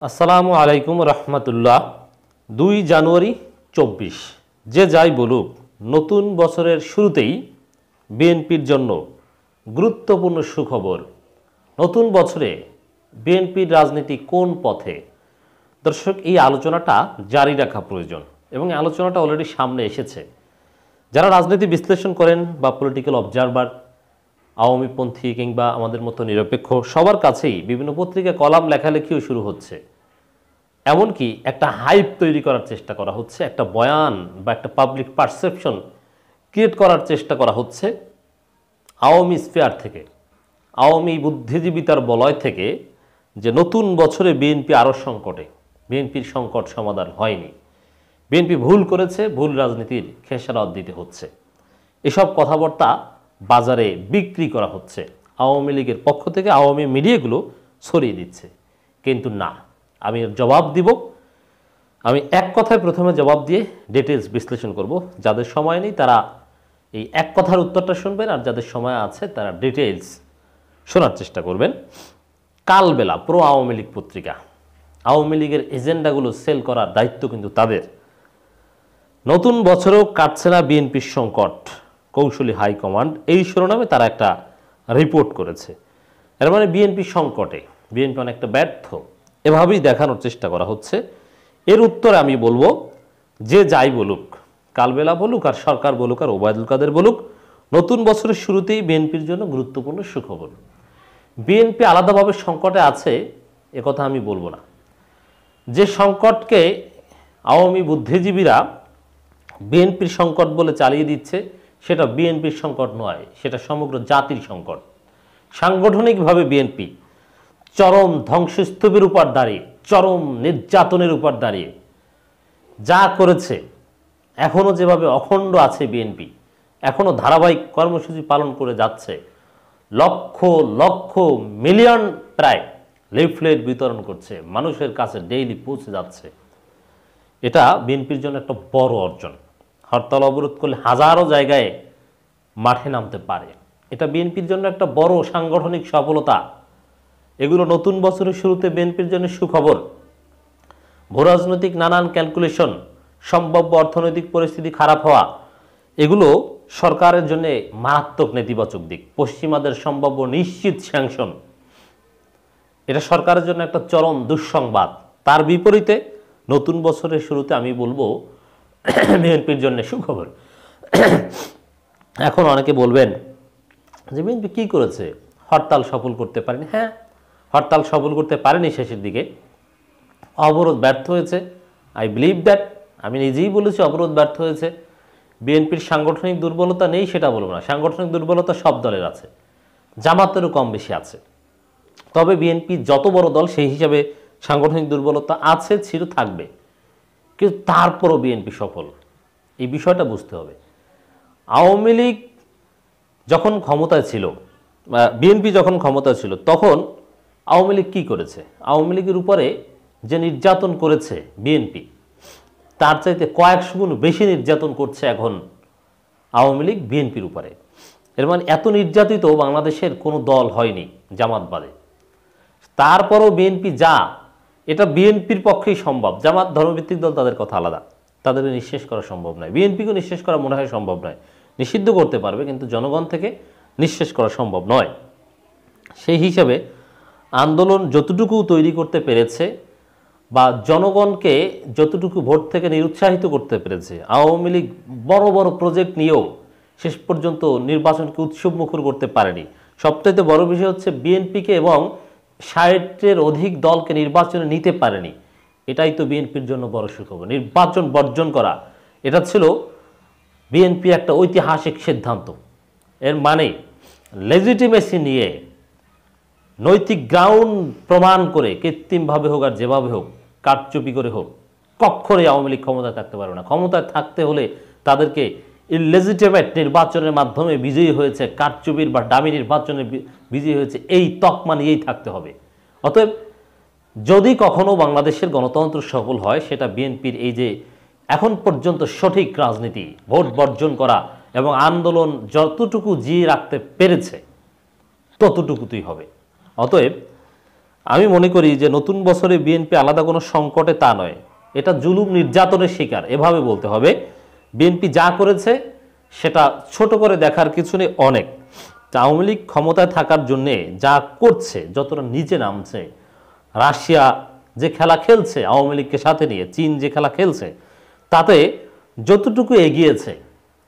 আসসালামু আলাইকুম রহমতুল্লাহ। 2 জানুয়ারি 24। যে যাই বলুক, নতুন বছরের শুরুতেই বিএনপির জন্য গুরুত্বপূর্ণ সুখবর। নতুন বছরে বিএনপির রাজনীতি কোন পথে? দর্শক, এই আলোচনাটা জারি রাখা প্রয়োজন এবং এই আলোচনাটা অলরেডি সামনে এসেছে। যারা রাজনীতি বিশ্লেষণ করেন বা পলিটিক্যাল অবজারভার, আওয়ামীপন্থী কিংবা আমাদের মতো নিরপেক্ষ, সবার কাছেই বিভিন্ন পত্রিকায় কলাম লেখালেখিও শুরু হচ্ছে। এমনকি একটা হাইপ তৈরি করার চেষ্টা করা হচ্ছে, একটা বয়ান বা একটা পাবলিক পারসেপশন ক্রিয়েট করার চেষ্টা করা হচ্ছে আওয়ামী স্ফিয়ার থেকে, আওয়ামী বুদ্ধিজীবিতার বলয় থেকে, যে নতুন বছরে বিএনপি আরও সংকটে, বিএনপির সংকট সমাধান হয়নি, বিএনপি ভুল করেছে, ভুল রাজনীতির খেসারত দিতে হচ্ছে। এসব কথাবার্তা বাজারে বিক্রি করা হচ্ছে, আওয়ামী লীগের পক্ষ থেকে আওয়ামী মিডিয়াগুলো ছড়িয়ে দিচ্ছে। কিন্তু না, আমি জবাব দিব। আমি এক কথায় প্রথমে জবাব দিয়ে ডিটেলস বিশ্লেষণ করব। যাদের সময় নেই তারা এই এক কথার উত্তরটা শুনবেন, আর যাদের সময় আছে তারা ডিটেলস শোনার চেষ্টা করবেন। কালবেলা প্রো আওয়ামী লীগ পত্রিকা, আওয়ামী লীগের এজেন্ডাগুলো সেল করার দায়িত্ব কিন্তু তাদের। নতুন বছরেও কাটছে না বিএনপির সংকট, কৌশলী হাইকমান্ড, এই শিরোনামে তারা একটা রিপোর্ট করেছে। এর মানে বিএনপি সংকটে, বিএনপি অনেকটা ব্যর্থ, এভাবেই দেখানোর চেষ্টা করা হচ্ছে। এর উত্তরে আমি বলবো, যে যাই বলুক, কালবেলা বলুক আর সরকার বলুক আর ওবায়দুল কাদের বলুক, নতুন বছরের শুরুতেই বিএনপির জন্য গুরুত্বপূর্ণ সুখবর। বিএনপি আলাদাভাবে সংকটে আছে একথা আমি বলবো না। যে সংকটকে আওয়ামী বুদ্ধিজীবীরা বিএনপির সংকট বলে চালিয়ে দিচ্ছে, সেটা বিএনপির সংকট নয়, সেটা সমগ্র জাতির সংকট। সাংগঠনিকভাবে বিএনপি চরম ধ্বংসস্তূপের উপর দাঁড়িয়ে, চরম নির্যাতনের উপর দাঁড়িয়ে যা করেছে, এখনও যেভাবে অখণ্ড আছে বিএনপি, এখনও ধারাবাহিক কর্মসূচি পালন করে যাচ্ছে, লক্ষ লক্ষ মিলিয়ন প্রায় লিফলেট বিতরণ করছে, মানুষের কাছে ডেইলি পৌঁছে যাচ্ছে। এটা বিএনপির জন্য একটা বড় অর্জন। হরতাল অবরোধ করলে হাজারো জায়গায় মাঠে নামতে পারে, এটা বিএনপির জন্য একটা বড় সাংগঠনিক সফলতা। এগুলো নতুন বছরের শুরুতে বিএনপির জন্য সুখবর। ভূরাজনৈতিক নানান ক্যালকুলেশন, সম্ভাব্য অর্থনৈতিক পরিস্থিতি খারাপ হওয়া, এগুলো সরকারের জন্য মারাত্মক নেতিবাচক দিক। পশ্চিমাদের সম্ভাব্য নিশ্চিত স্যাংশন, এটা সরকারের জন্য একটা চরম দুঃসংবাদ। তার বিপরীতে নতুন বছরের শুরুতে আমি বলবো বিএনপির জন্য সুখবর। এখন অনেকে বলবেন যে বিএনপি কী করেছে, হরতাল সফল করতে পারেনি। হ্যাঁ, হরতাল সফল করতে পারেনি শেষের দিকে, অবরোধ ব্যর্থ হয়েছে। আই বিলিভ দ্যাট, আমি নিজেই বলেছি অবরোধ ব্যর্থ হয়েছে। বিএনপির সাংগঠনিক দুর্বলতা নেই সেটা বলবো না, সাংগঠনিক দুর্বলতা সব দলের আছে, জামাতেরও কম বেশি আছে। তবে বিএনপি যত বড় দল সেই হিসাবে সাংগঠনিক দুর্বলতা আছে, ছিল, থাকবে। কিন্তু তারপরও বিএনপি সফল, এই বিষয়টা বুঝতে হবে। আওয়ামী লীগ যখন ক্ষমতায় ছিল, বিএনপি যখন ক্ষমতায় ছিল, তখন আওয়ামী লীগ কী করেছে? আওয়ামী লীগের উপরে যে নির্যাতন করেছে বিএনপি, তার চাইতে কয়েকশো গুণ বেশি নির্যাতন করছে এখন আওয়ামী লীগ বিএনপির উপরে। এর মানে এত নির্যাতিত বাংলাদেশের কোনো দল হয়নি জামাত বাদে। তারপরও বিএনপি যা, এটা বিএনপির পক্ষেই সম্ভব। জামাত ধর্মভিত্তিক দল, তাদের কথা আলাদা, তাদের নিঃশেষ করা সম্ভব নয়। বিএনপিকেও নিঃশেষ করা মনে হয় সম্ভব নয়, নিষিদ্ধ করতে পারবে কিন্তু জনগণ থেকে নিঃশেষ করা সম্ভব নয়। সেই হিসাবে আন্দোলন যতটুকু তৈরি করতে পেরেছে বা জনগণকে যতটুকু ভোট থেকে নিরুৎসাহিত করতে পেরেছে, আওয়ামী লীগ বড় বড় প্রজেক্ট নিয়েও শেষ পর্যন্ত নির্বাচনকে উৎসবমুখর করতে পারেনি। সবচাইতে বড় বিষয় হচ্ছে বিএনপিকে এবং 60-এর অধিক দলকে নির্বাচনে নিতে পারেনি। এটাই তো বিএনপির জন্য বড় সুখবর। নির্বাচন বর্জন করা, এটা ছিল বিএনপি একটা ঐতিহাসিক সিদ্ধান্ত। এর মানে লেজিটিমেসি নিয়ে নৈতিক গ্রাউন্ড প্রমাণ করে, কৃত্রিমভাবে হোক আর যেভাবে হোক, কারচুপি করে হোক, কখনোই আওয়ামী লীগ ক্ষমতায় থাকতে পারবে না। ক্ষমতায় থাকতে হলে তাদেরকে ইলেজিটিমেট নির্বাচনের মাধ্যমে বিজয়ী হয়েছে, কারচুপির বা ডামি নির্বাচনে বিজয়ী হয়েছে, এই তকমা নিয়েই থাকতে হবে। অতএব যদি কখনো বাংলাদেশের গণতন্ত্র সফল হয়, সেটা বিএনপির এই যে এখন পর্যন্ত সঠিক রাজনীতি, ভোট বর্জন করা এবং আন্দোলন যতটুকু জিয়ে রাখতে পেরেছে ততটুকুই হবে। অতএব আমি মনে করি যে নতুন বছরে বিএনপি আলাদা কোনো সংকটে তা নয়, এটা জুলুম নির্যাতনের শিকার, এভাবে বলতে হবে। বিএনপি যা করেছে সেটা ছোট করে দেখার কিছু নেই, অনেক। আওয়ামী লীগ ক্ষমতায় থাকার জন্যে যা করছে, যতটা নিচে নামছে, রাশিয়া যে খেলা খেলছে আওয়ামী লীগকে সাথে নিয়ে, চীন যে খেলা খেলছে, তাতে যতটুকু এগিয়েছে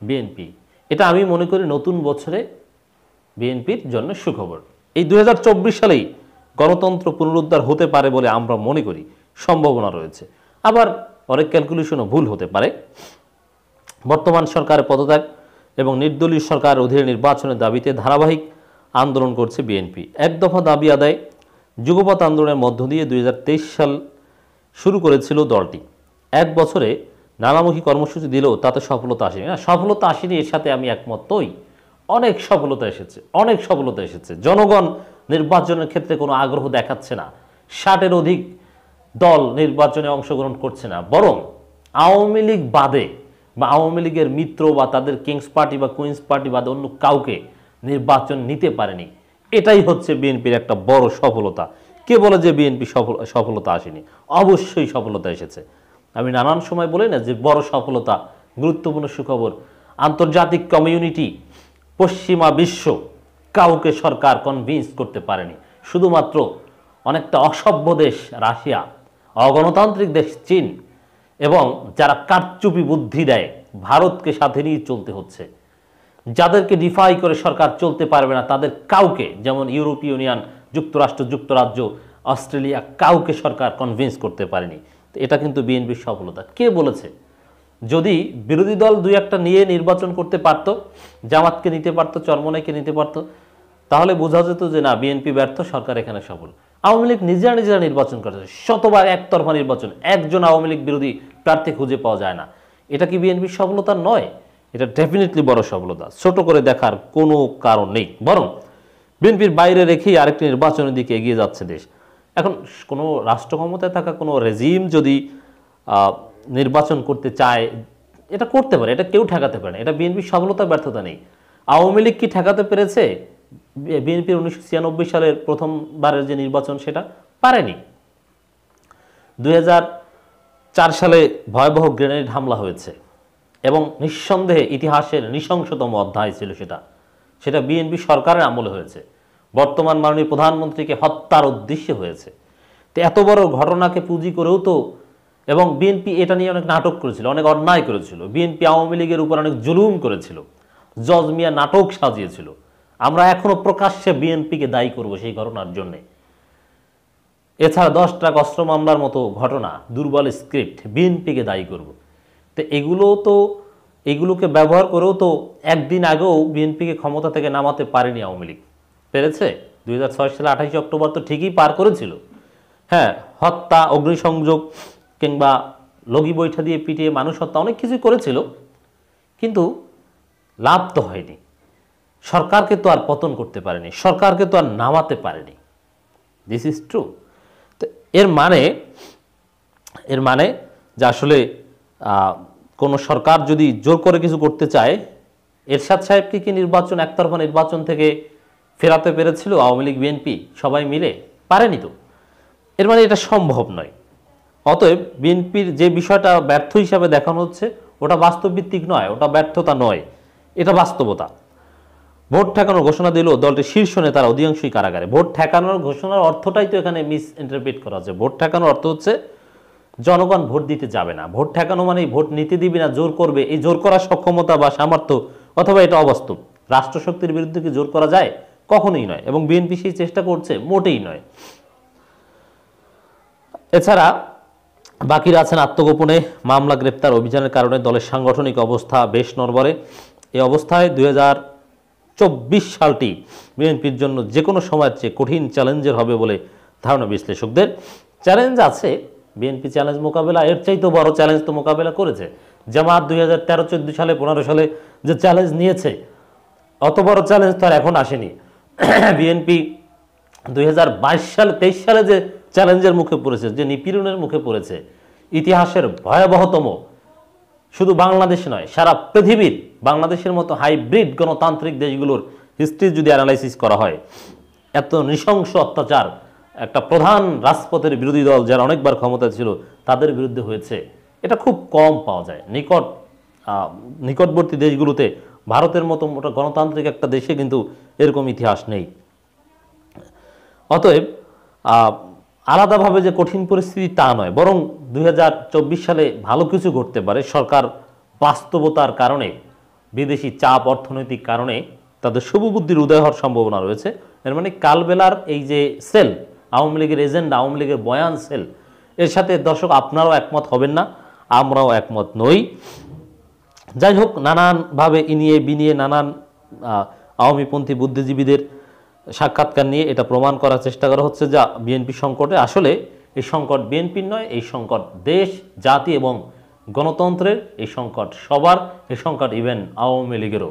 বিএনপি, এটা আমি মনে করি নতুন বছরে বিএনপির জন্য সুখবর। এই 2024 সালেই গণতন্ত্র পুনরুদ্ধার হতে পারে বলে আমরা মনে করি, সম্ভাবনা রয়েছে। আবার অনেক ক্যালকুলেশনও ভুল হতে পারে। বর্তমান সরকারের পদত্যাগ এবং নির্দলীয় সরকারের অধীনে নির্বাচনের দাবিতে ধারাবাহিক আন্দোলন করছে বিএনপি। এক দফা দাবি আদায় যুগপৎ আন্দোলনের মধ্য দিয়ে 2023 সাল শুরু করেছিল দলটি। এক বছরে নানামুখী কর্মসূচি দিলেও তাতে সফলতা আসেনি। না, সফলতা আসেনি, এর সাথে আমি একমতই। অনেক সফলতা এসেছে, অনেক সফলতা এসেছে। জনগণ নির্বাচনের ক্ষেত্রে কোনো আগ্রহ দেখাচ্ছে না, 60-এর অধিক দল নির্বাচনে অংশগ্রহণ করছে না, বরং আওয়ামী লীগ বাদে বা আওয়ামী লীগের মিত্র বা তাদের কিংস পার্টি বা কুইন্স পার্টি বাদে অন্য কাউকে নির্বাচন নিতে পারেনি। এটাই হচ্ছে বিএনপির একটা বড় সফলতা। কে বলে যে বিএনপি সফলতা আসেনি? অবশ্যই সফলতা এসেছে। আমি নানান সময় বলি না যে বড় সফলতা, গুরুত্বপূর্ণ সুখবর, আন্তর্জাতিক কমিউনিটি, পশ্চিমা বিশ্ব কাউকে সরকার কনভিন্স করতে পারেনি। শুধুমাত্র অনেকটা অসভ্য দেশ রাশিয়া, অগণতান্ত্রিক দেশ চীন এবং যারা কারচুপি বুদ্ধি দেয় ভারতকে সাথে নিয়ে চলতে হচ্ছে। যাদেরকে ডিফাই করে সরকার চলতে পারবে না তাদের কাউকে, যেমন ইউরোপীয় ইউনিয়ন, যুক্তরাষ্ট্র, যুক্তরাজ্য, অস্ট্রেলিয়া, কাউকে সরকার কনভিন্স করতে পারেনি। তো এটা কিন্তু বিএনপির সফলতা। কে বলেছে? যদি বিরোধী দল দুই একটা নিয়ে নির্বাচন করতে পারতো, জামাতকে নিতে পারতো, চরমনাইকে নিতে পারতো, তাহলে বোঝা যেত যে না, বিএনপি ব্যর্থ, সরকার এখানে সফল। আওয়ামী লীগ নিজেরা নিজেরা নির্বাচন করেছে, শতবার একতরফা নির্বাচন, একজন আওয়ামী লীগ বিরোধী প্রার্থী খুঁজে পাওয়া যায় না। এটা কি বিএনপির সফলতা নয়? এটা ডেফিনেটলি বড় সফলতা, ছোট করে দেখার কোনো কারণ নেই। বরং বিএনপির বাইরে রেখেই আরেকটি নির্বাচনের দিকে এগিয়ে যাচ্ছে দেশ। এখন কোনো রাষ্ট্র ক্ষমতায় থাকা কোনো রেজিম যদি নির্বাচন করতে চায়, এটা করতে পারে, এটা কেউ ঠেকাতে পারে না। এটা বিএনপির সফলতা ব্যর্থতা নেই। আওয়ামী লীগ কি ঠেকাতে পেরেছে? বিএনপির 1996 সালের প্রথমবারের যে নির্বাচন, সেটা পারেনি। 2004 সালে ভয়াবহ গ্রেনেড হামলা হয়েছে এবং নিঃসন্দেহে ইতিহাসের নৃশংসতম অধ্যায় ছিল সেটা। সেটা বিএনপি সরকারের আমলে হয়েছে, বর্তমান মাননীয় প্রধানমন্ত্রীকে হত্যার উদ্দেশ্যে হয়েছে। তো এত বড় ঘটনাকে পুঁজি করেও তো, এবং বিএনপি এটা নিয়ে অনেক নাটক করেছিল, অনেক অন্যায় করেছিল। বিএনপি আওয়ামী লীগের উপর অনেক জুলুম করেছিল, জজ মিয়া নাটক সাজিয়েছিল। আমরা এখনো প্রকাশ্যে বিএনপিকে দায়ী করব সেই ঘটনার জন্যে। এছাড়া 10 ট্রাক অস্ত্র মামলার মতো ঘটনা, দুর্বল স্ক্রিপ্ট, বিএনপিকে দায়ী করব। তো এগুলোকে ব্যবহার করেও তো একদিন আগেও বিএনপিকে ক্ষমতা থেকে নামাতে পারেনি আওয়ামী লীগ। পেরেছে? 2006 সালে 28 অক্টোবর তো ঠিকই পার করেছিল। হ্যাঁ, হত্যা, অগ্নিসংযোগ কিংবা লগি বৈঠা দিয়ে পিটিয়ে মানুষ হত্যা, অনেক কিছুই করেছিল, কিন্তু লাভ তো হয়নি। সরকারকে তো আর পতন করতে পারেনি, সরকারকে তো আর নামাতে পারেনি। This is true. তো এর মানে যে আসলে কোনো সরকার যদি জোর করে কিছু করতে চায়, এরশাদ সাহেবকে কি নির্বাচন, একতরফা নির্বাচন থেকে ফেরাতে পেরেছিল আওয়ামী লীগ বিএনপি সবাই মিলে? পারেনি তো। এর মানে এটা সম্ভব নয়। অতএব বিএনপির যে বিষয়টা ব্যর্থ হিসাবে দেখানো হচ্ছে, ওটা বাস্তবভিত্তিক নয়, ওটা ব্যর্থতা নয়, এটা বাস্তবতা। ভোট ঠেকানোর ঘোষণা দিল দলটির শীর্ষ নেতারা অধিকাংশই কারাগারে। ভোট ঠেকানোর ঘোষণার অর্থটাই তো এখানে মিস ইন্টারপ্রিট করা হচ্ছে। ভোট ঠেকানোর অর্থ হচ্ছে জনগণ ভোট দিতে যাবে না। ভোট ঠেকানো মানে ভোট নিতে দিবি না, জোর করবে। এই জোর করার সক্ষমতা বা সামর্থ্য, অথবা এটা অবাস্তব। রাষ্ট্রশক্তির বিরুদ্ধে কি জোর করা যায়? কখনোই নয়। এবং বিএনপি সেই চেষ্টা করছে? মোটেই নয়। এছাড়া বাকিরা আছেন আত্মগোপনে। মামলা, গ্রেপ্তার, অভিযানের কারণে দলের সাংগঠনিক অবস্থা বেশ নড়বড়ে। এই অবস্থায় 2024 সালটি বিএনপির জন্য যে কোনো সময়ের চেয়ে কঠিন চ্যালেঞ্জের হবে বলে ধারণা বিশ্লেষকদের। চ্যালেঞ্জ আছে, বিএনপি চ্যালেঞ্জ মোকাবেলা, এর চাইতেও বড় চ্যালেঞ্জ তো মোকাবেলা করেছে। জামাত 2013-14 সালে, 15 সালে যে চ্যালেঞ্জ নিয়েছে, অত বড় চ্যালেঞ্জ তো আর এখন আসেনি। বিএনপি 2022 সালে, 23 সালে যে চ্যালেঞ্জের মুখে পড়েছে, যে নিপীড়নের মুখে পড়েছে, ইতিহাসের ভয়াবহতম, শুধু বাংলাদেশ নয় সারা পৃথিবীর, বাংলাদেশের মতো হাইব্রিড গণতান্ত্রিক দেশগুলোর হিস্ট্রি যদি অ্যানালাইসিস করা হয়, এত নৃশংস অত্যাচার একটা প্রধান রাজপথের বিরোধী দল যারা অনেকবার ক্ষমতা ছিল তাদের বিরুদ্ধে হয়েছে, এটা খুব কম পাওয়া যায়। নিকটবর্তী দেশগুলোতে ভারতের মতো মোটা গণতান্ত্রিক একটা দেশে কিন্তু এরকম ইতিহাস নেই। অতএব আলাদাভাবে যে কঠিন পরিস্থিতি তা নয়, বরং 2024 সালে ভালো কিছু ঘটতে পারে। সরকার বাস্তবতার কারণে, বিদেশি চাপ, অর্থনৈতিক কারণে তাদের শুভবুদ্ধির উদয় হওয়ার সম্ভাবনা রয়েছে। এর মানে কালবেলার এই যে সেল, আওয়ামী লীগের এজেন্ডা, আওয়ামী লীগের বয়ান সেল, এর সাথে দর্শক আপনারাও একমত হবেন না, আমরাও একমত নই। যাই হোক, নানানভাবে ইনিয়ে বিনিয়ে নানান আওয়ামীপন্থী বুদ্ধিজীবীদের সাক্ষাৎকার নিয়ে এটা প্রমাণ করার চেষ্টা করা হচ্ছে যে বিএনপি সংকটে, আসলে এই সংকট বিএনপির নয়, এই সংকট দেশ, জাতি এবং গণতন্ত্রের, এই সংকট সবার, এই সংকট ইভেন আওয়ামী লীগেরও।